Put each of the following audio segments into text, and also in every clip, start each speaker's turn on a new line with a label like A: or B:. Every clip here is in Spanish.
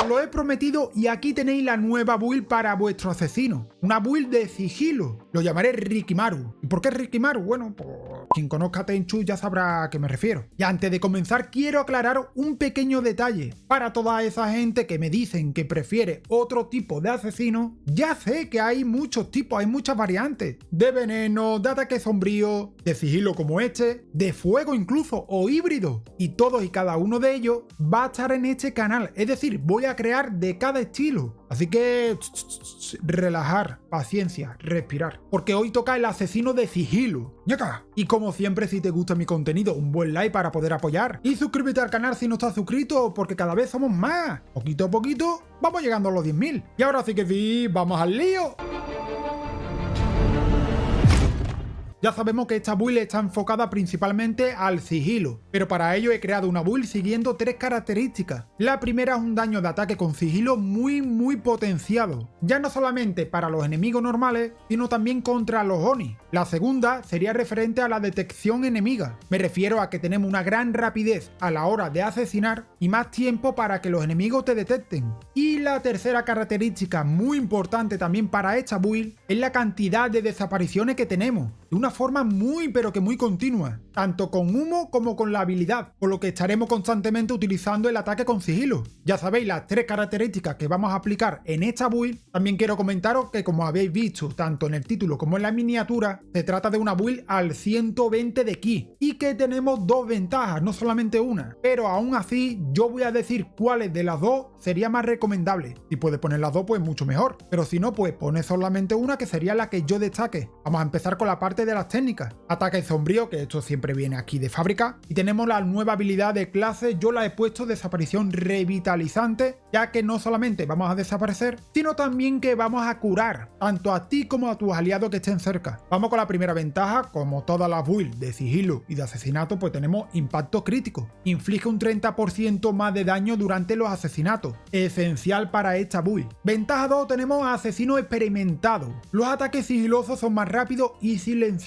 A: Os lo he prometido y aquí tenéis la nueva build para vuestro asesino. Una build de sigilo. Lo llamaré Rikimaru. ¿Y por qué Rikimaru? Bueno, pues quien conozca a Tenchu ya sabrá a qué me refiero. Y antes de comenzar quiero aclarar un pequeño detalle. Para toda esa gente que me dicen que prefiere otro tipo de asesino, ya sé que hay muchos tipos, hay muchas variantes. De veneno, de ataque sombrío, de sigilo como este, de fuego incluso o híbrido. Y todos y cada uno de ellos va a estar en este canal. Es decir, voy a crear de cada estilo. Así que relajar, paciencia, respirar. Porque hoy toca el asesino de sigilo. ¡Ñaca! Y como siempre, si te gusta mi contenido, un buen like para poder apoyar. Y suscríbete al canal si no estás suscrito, porque cada vez somos más. Poquito a poquito, vamos llegando a los 10.000. Y ahora sí que sí, ¡vamos al lío! Ya sabemos que esta build está enfocada principalmente al sigilo, pero para ello he creado una build siguiendo 3 características. La primera es un daño de ataque con sigilo muy potenciado, ya no solamente para los enemigos normales, sino también contra los Oni. La segunda sería referente a la detección enemiga, me refiero a que tenemos una gran rapidez a la hora de asesinar y más tiempo para que los enemigos te detecten. Y la tercera característica muy importante también para esta build es la cantidad de desapariciones que tenemos, de una forma muy continua, tanto con humo como con la habilidad, por lo que estaremos constantemente utilizando el ataque con sigilo. Ya sabéis las 3 características que vamos a aplicar en esta build. También quiero comentaros que, como habéis visto tanto en el título como en la miniatura, se trata de una build al 120 de ki y que tenemos 2 ventajas, no solamente una, pero aún así yo voy a decir cuáles de las 2 sería más recomendable. Si puedes poner las 2 pues mucho mejor, pero si no pues pone solamente una, que sería la que yo destaque. Vamos a empezar con la parte de las técnicas. Ataque sombrío, que esto siempre viene aquí de fábrica, y tenemos la nueva habilidad de clase. Yo la he puesto desaparición revitalizante, ya que no solamente vamos a desaparecer, sino también que vamos a curar tanto a ti como a tus aliados que estén cerca. Vamos con la primera ventaja. Como todas las builds de sigilo y de asesinato, pues tenemos impacto crítico. Inflige un 30% más de daño durante los asesinatos, esencial para esta build. Ventaja 2, tenemos asesino experimentado. Los ataques sigilosos son más rápidos y silenciosos.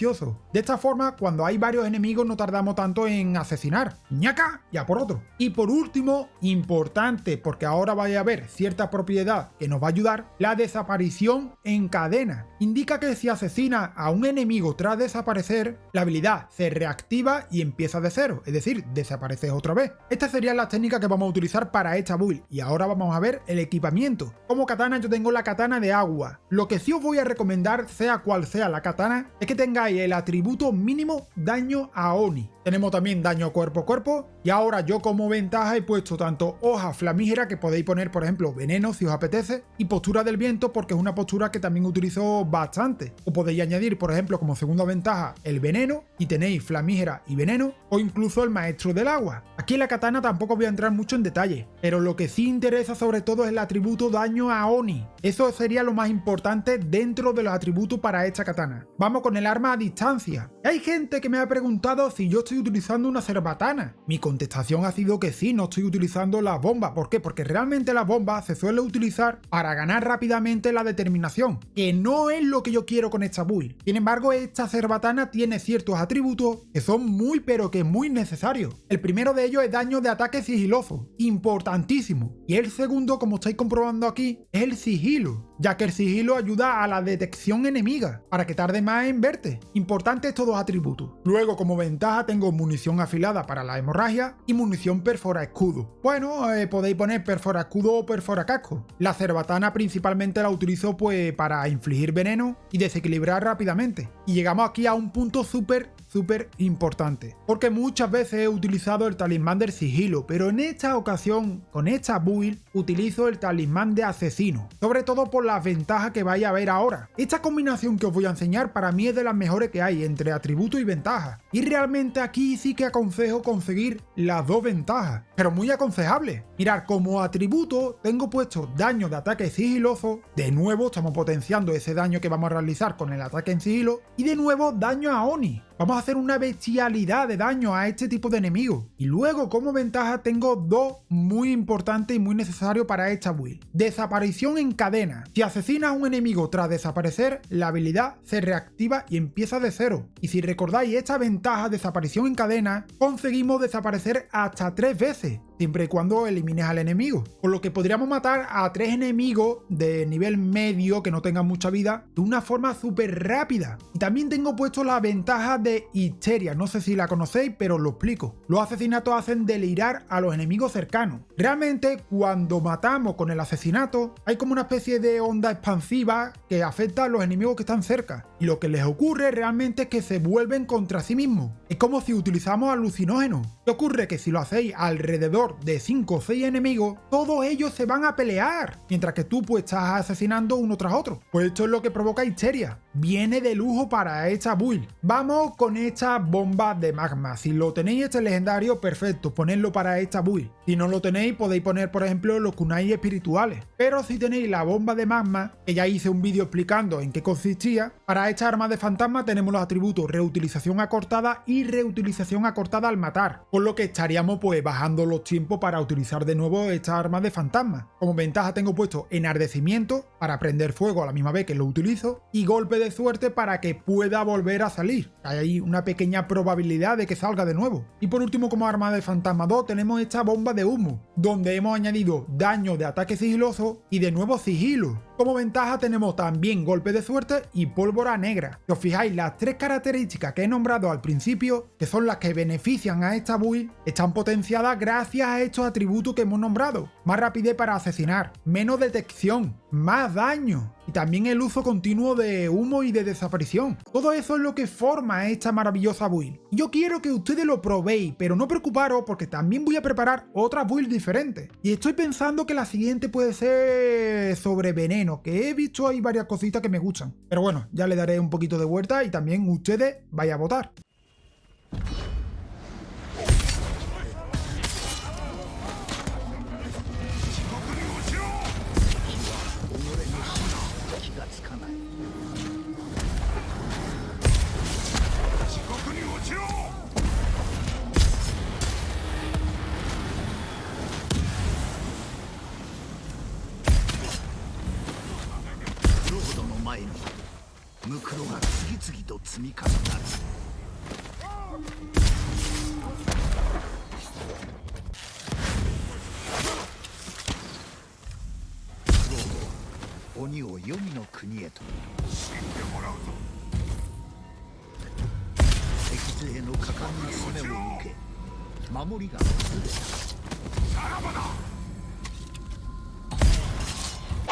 A: De esta forma, cuando hay varios enemigos no tardamos tanto en asesinar. ¡Ñaca! Ya por otro. Y por último, importante, porque ahora vaya a haber cierta propiedad que nos va a ayudar, la desaparición en cadena. Indica que si asesina a un enemigo tras desaparecer, la habilidad se reactiva y empieza de cero, es decir, desapareces otra vez. Esta sería la técnica que vamos a utilizar para esta build. Y ahora vamos a ver el equipamiento. Como katana yo tengo la katana de agua. Lo que sí os voy a recomendar, sea cual sea la katana, es que tengáis el atributo mínimo daño a Oni. Tenemos también daño cuerpo a cuerpo, y ahora yo como ventaja he puesto tanto hoja flamígera, que podéis poner por ejemplo veneno si os apetece, y postura del viento, porque es una postura que también utilizo bastante. O podéis añadir por ejemplo como segunda ventaja el veneno, y tenéis flamígera y veneno, o incluso el maestro del agua. Aquí en la katana tampoco voy a entrar mucho en detalle, pero lo que sí interesa sobre todo es el atributo daño a Oni. Eso sería lo más importante dentro de los atributos para esta katana. Vamos con el arma a distancia. Hay gente que me ha preguntado si yo estoy utilizando una cerbatana. Mi contestación ha sido que sí, no estoy utilizando las bombas. ¿Por qué? Porque realmente las bombas se suele utilizar para ganar rápidamente la determinación, que no es lo que yo quiero con esta build. Sin embargo, esta cerbatana tiene ciertos atributos que son muy necesarios. El primero de ellos es daño de ataque sigiloso, importantísimo. Y el segundo, como estáis comprobando aquí, es el sigilo, ya que el sigilo ayuda a la detección enemiga, para que tarde más en verte. Importante estos 2 atributos. Luego, como ventaja, tengo munición afilada para la hemorragia y munición perfora escudo. Bueno, podéis poner perfora escudo o perfora casco. La cerbatana principalmente la utilizo pues para infligir veneno y desequilibrar rápidamente. Y llegamos aquí a un punto súper importante, porque muchas veces he utilizado el talismán del sigilo, pero en esta ocasión, con esta build, utilizo el talismán de asesino, sobre todo por las ventajas que vais a ver ahora. Esta combinación que os voy a enseñar para mí es de las mejores que hay entre atributo y ventaja, y realmente aquí sí que aconsejo conseguir las 2 ventajas, pero muy aconsejable. Mirad, como atributo tengo puesto daño de ataque sigiloso, de nuevo estamos potenciando ese daño que vamos a realizar con el ataque en sigilo, y de nuevo daño a Oni. Vamos a hacer una bestialidad de daño a este tipo de enemigos. Y luego como ventaja tengo 2 muy importantes y muy necesarios para esta build. Desaparición en cadena. Si asesinas a un enemigo tras desaparecer, la habilidad se reactiva y empieza de cero. Y si recordáis esta ventaja desaparición en cadena, conseguimos desaparecer hasta 3 veces. siempre y cuando elimines al enemigo. Por lo que podríamos matar a 3 enemigos de nivel medio que no tengan mucha vida de una forma súper rápida. Y también tengo puesto la ventaja de histeria, no sé si la conocéis, pero os lo explico. Los asesinatos hacen delirar a los enemigos cercanos. Realmente, cuando matamos con el asesinato, hay como una especie de onda expansiva que afecta a los enemigos que están cerca. Y lo que les ocurre realmente es que se vuelven contra sí mismos. Es como si utilizamos alucinógenos. ¿Qué ocurre? Que si lo hacéis alrededor de 5 o 6 enemigos, todos ellos se van a pelear, mientras que tú pues estás asesinando uno tras otro. Pues esto es lo que provoca histeria. Viene de lujo para esta build. Vamos con esta bomba de magma. Si lo tenéis este legendario, perfecto, ponedlo para esta build. Si no lo tenéis, podéis poner por ejemplo los kunai espirituales. Pero si tenéis la bomba de magma, que ya hice un vídeo explicando en qué consistía, para esta arma de fantasma tenemos los atributos reutilización acortada y reutilización acortada al matar. Por lo que estaríamos pues bajando los tiempos para utilizar de nuevo esta arma de fantasma. Como ventaja tengo puesto enardecimiento para prender fuego a la misma vez que lo utilizo y golpe de suerte para que pueda volver a salir. Hay ahí una pequeña probabilidad de que salga de nuevo. Y por último, como arma de fantasma 2 tenemos esta bomba de humo, donde hemos añadido daño de ataque sigiloso y de nuevo sigilo. Como ventaja tenemos también golpe de suerte y pólvora negra. Si os fijáis, las 3 características que he nombrado al principio, que son las que benefician a esta build, están potenciadas gracias a estos atributos que hemos nombrado. Más rapidez para asesinar, menos detección, más daño y también el uso continuo de humo y de desaparición. Todo eso es lo que forma esta maravillosa build. Yo quiero que ustedes lo probéis, pero no preocuparos porque también voy a preparar otra build diferente. Y estoy pensando que la siguiente puede ser sobre veneno, que he visto ahí varias cositas que me gustan. Pero bueno, ya le daré un poquito de vuelta y también ustedes vayan a votar.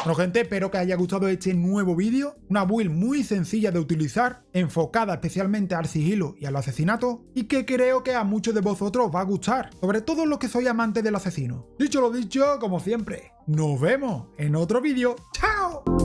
A: Bueno gente, espero que os haya gustado este nuevo vídeo, una build muy sencilla de utilizar, enfocada especialmente al sigilo y al asesinato, y que creo que a muchos de vosotros os va a gustar, sobre todo los que sois amantes del asesino. Dicho lo dicho, como siempre, nos vemos en otro vídeo. ¡Chao!